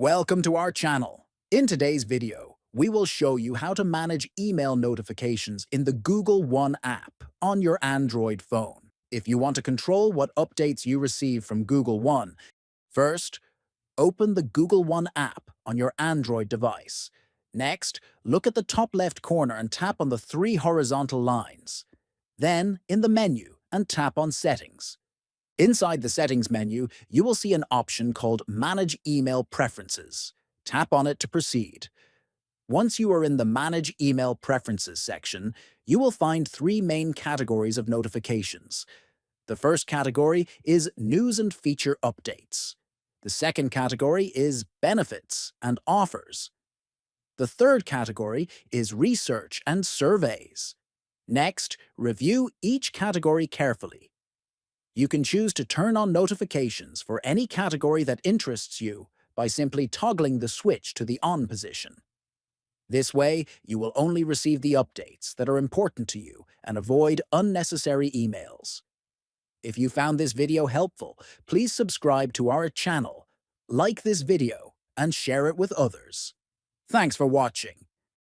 Welcome to our channel. In today's video, we will show you how to manage email notifications in the Google One app on your Android phone. If you want to control what updates you receive from Google One, first, open the Google One app on your Android device. Next, look at the top left corner and tap on the three horizontal lines. Then, in the menu, and tap on Settings. Inside the Settings menu, you will see an option called Manage Email Preferences. Tap on it to proceed. Once you are in the Manage Email Preferences section, you will find three main categories of notifications. The first category is News and Feature Updates. The second category is Benefits and Offers. The third category is Research and Surveys. Next, review each category carefully. You can choose to turn on notifications for any category that interests you by simply toggling the switch to the on position. This way, you will only receive the updates that are important to you and avoid unnecessary emails. If you found this video helpful, please subscribe to our channel, like this video, and share it with others. Thanks for watching.